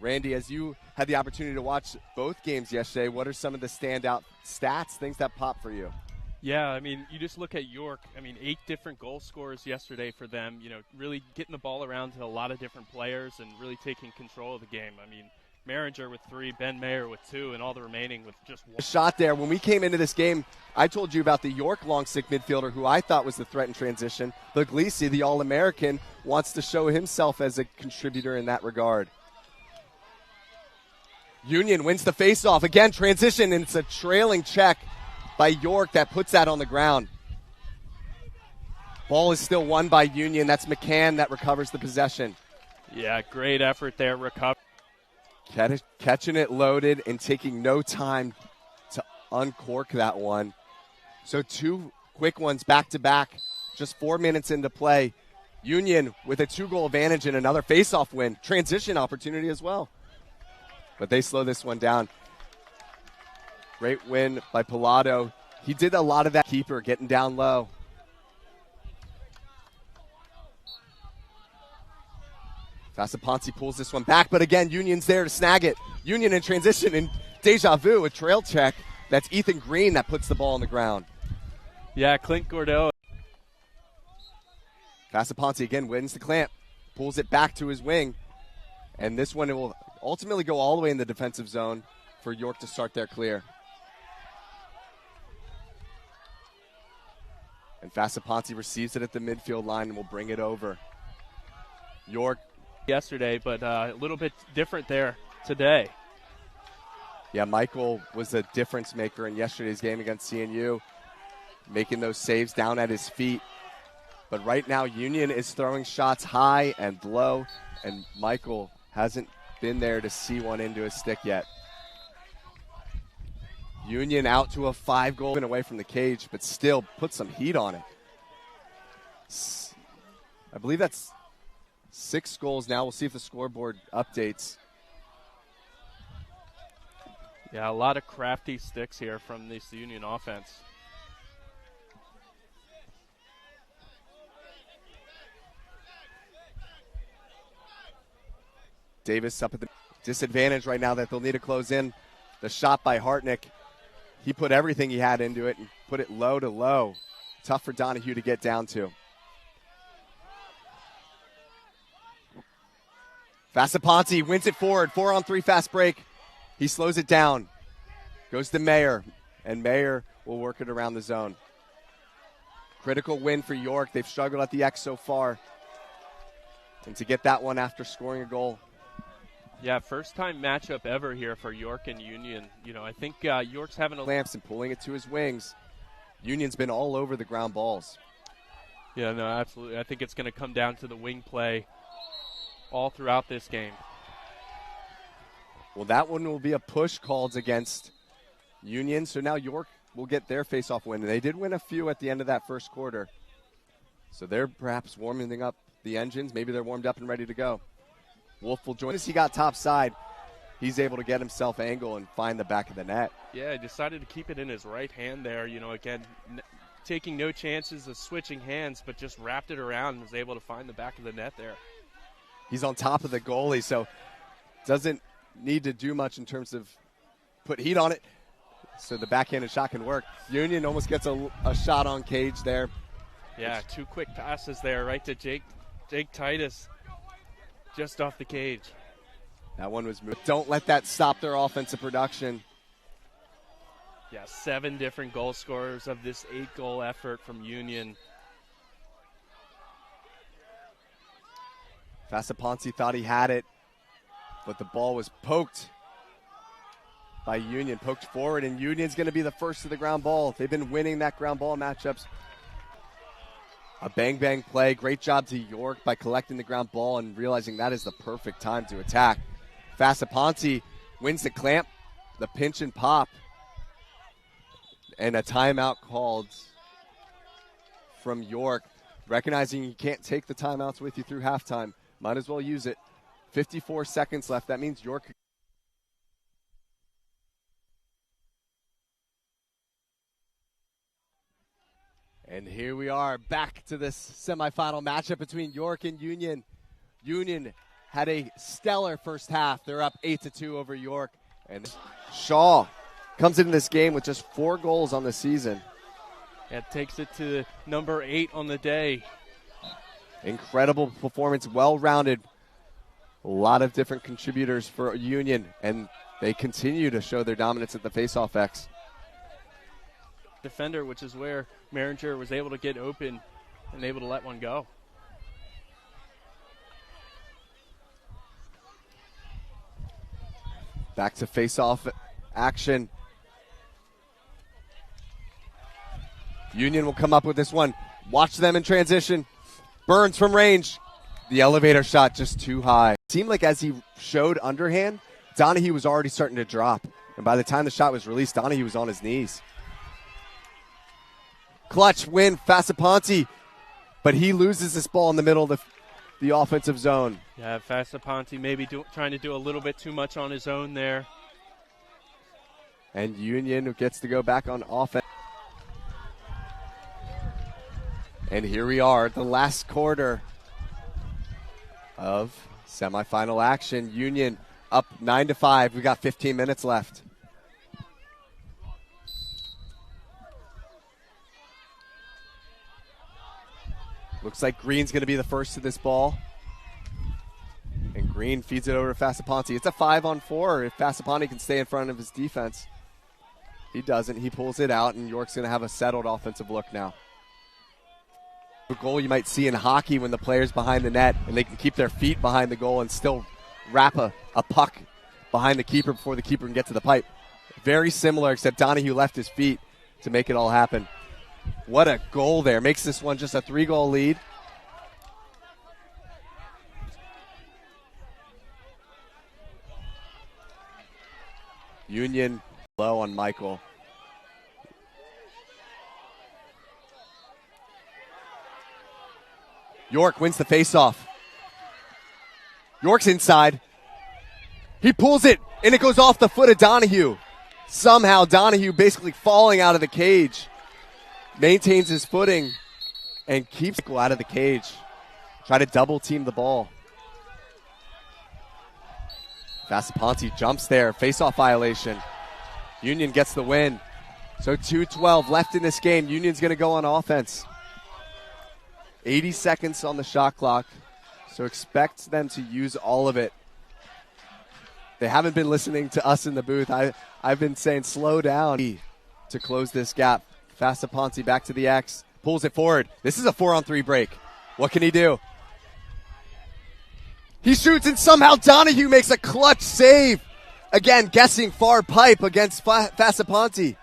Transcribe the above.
Randy, as you had the opportunity to watch both games yesterday, what are some of the standout stats, things that pop for you? Yeah, I mean, you just look at York. I mean, 8 different goal scorers yesterday for them, really getting the ball around to a lot of different players and really taking control of the game. I mean, Maringer with 3, Ben Mayer with 2, and all the remaining with just 1. A shot there. When we came into this game, I told you about the York long stick midfielder who I thought was the threat in transition. Puglisi, the All-American, wants to show himself as a contributor in that regard. Union wins the faceoff. Again, transition, and it's a trailing check by York that puts that on the ground. Ball is still won by Union. That's McCann that recovers the possession. Yeah, great effort there. Catching it loaded and taking no time to uncork that one. So 2 quick ones back to back, just 4 minutes into play. Union with a 2-goal advantage and another faceoff win. Transition opportunity as well. But they slow this one down. Great win by Paolatto. He did a lot of that keeper, getting down low. Faceoff pulls this one back, but again, Union's there to snag it. Union in transition, and deja vu, a trail check. That's Ethan Green that puts the ball on the ground. Yeah, Clint Gordeau. Faceoff again wins the clamp, pulls it back to his wing, and this one will ultimately go all the way in the defensive zone for York to start their clear. And Faceoff receives it at the midfield line and will bring it over. York. Yesterday, but a little bit different there today. Yeah, Michael was a difference maker in yesterday's game against CNU, making those saves down at his feet. But right now, Union is throwing shots high and low, and Michael hasn't been there to see one into his stick yet. Union out to a 5-goal away from the cage, but still put some heat on it. I believe that's 6 goals now. We'll see if the scoreboard updates. Yeah, a lot of crafty sticks here from this Union offense. Davis up at the disadvantage right now that they'll need to close in. The shot by Hartnick. He put everything he had into it and put it low to low. Tough for Donahue to get down to. Faceoff wins it forward. 4-on-3 fast break. He slows it down. Goes to Mayer, and Mayer will work it around the zone. Critical win for York. They've struggled at the X so far. And to get that one after scoring a goal. Yeah, first time matchup ever here for York and Union. I think York's having a lamps and pulling it to his wings. Union's been all over the ground balls. Yeah, no, absolutely. I think it's going to come down to the wing play all throughout this game. Well, that one will be a push called against Union. So now York will get their face-off win. And they did win a few at the end of that first quarter. So they're perhaps warming up the engines. Maybe they're warmed up and ready to go. Wolf will join us. He got top side. He's able to get himself angle and find the back of the net. Yeah, he decided to keep it in his right hand there. Again, taking no chances of switching hands, but just wrapped it around and was able to find the back of the net there. He's on top of the goalie, so doesn't need to do much in terms of put heat on it. So the backhanded shot can work. Union almost gets a shot on cage there. Yeah, 2 quick passes there right to Jake Titus. Just off the cage. That one was moved. Don't let that stop their offensive production. Yeah, 7 different goal scorers of this 8-goal effort from Union. Faceoff thought he had it, but the ball was poked by Union, poked forward, and Union's going to be the first to the ground ball. They've been winning that ground ball matchups. A bang-bang play. Great job to York by collecting the ground ball and realizing that is the perfect time to attack. Faceoff wins the clamp, the pinch and pop, and a timeout called from York. Recognizing you can't take the timeouts with you through halftime. Might as well use it. 54 seconds left. That means York. And here we are back to this semifinal matchup between York and Union. Union had a stellar first half. They're up 8-2 over York. And Shaw comes into this game with just 4 goals on the season. That takes it to number 8 on the day. Incredible performance, well-rounded. A lot of different contributors for Union, and they continue to show their dominance at the Faceoff X. Defender, which is where Maringer was able to get open and able to let one go. Back to face-off action. Union will come up with this one. Watch them in transition. Burns from range. The elevator shot just too high. Seemed like as he showed underhand, Donahue was already starting to drop. And by the time the shot was released, Donahue was on his knees. Clutch win, Faceoff, but he loses this ball in the middle of the offensive zone. Yeah, Faceoff maybe trying to do a little bit too much on his own there. And Union gets to go back on offense. And here we are at the last quarter of semifinal action. Union up 9-5. We got 15 minutes left. Looks like Green's going to be the first to this ball. And Green feeds it over to Faceoff. It's a 5-on-4 if Faceoff can stay in front of his defense. He doesn't. He pulls it out, and York's going to have a settled offensive look now. A goal you might see in hockey when the player's behind the net and they can keep their feet behind the goal and still wrap a puck behind the keeper before the keeper can get to the pipe. Very similar, except Donahue left his feet to make it all happen. What a goal there. Makes this one just a 3-goal lead. Union low on Michael. York wins the faceoff. York's inside. He pulls it, and it goes off the foot of Donahue. Somehow Donahue basically falling out of the cage. Maintains his footing and keeps it out of the cage. Try to double team the ball. Faceoff jumps there. Face-off violation. Union gets the win. So 2:12 left in this game. Union's going to go on offense. 80 seconds on the shot clock. So expect them to use all of it. They haven't been listening to us in the booth. I've been saying slow down to close this gap. Faceoff back to the X. Pulls it forward. This is a 4-on-3 break. What can he do? He shoots, and somehow Donahue makes a clutch save. Again, guessing far pipe against Faceoff.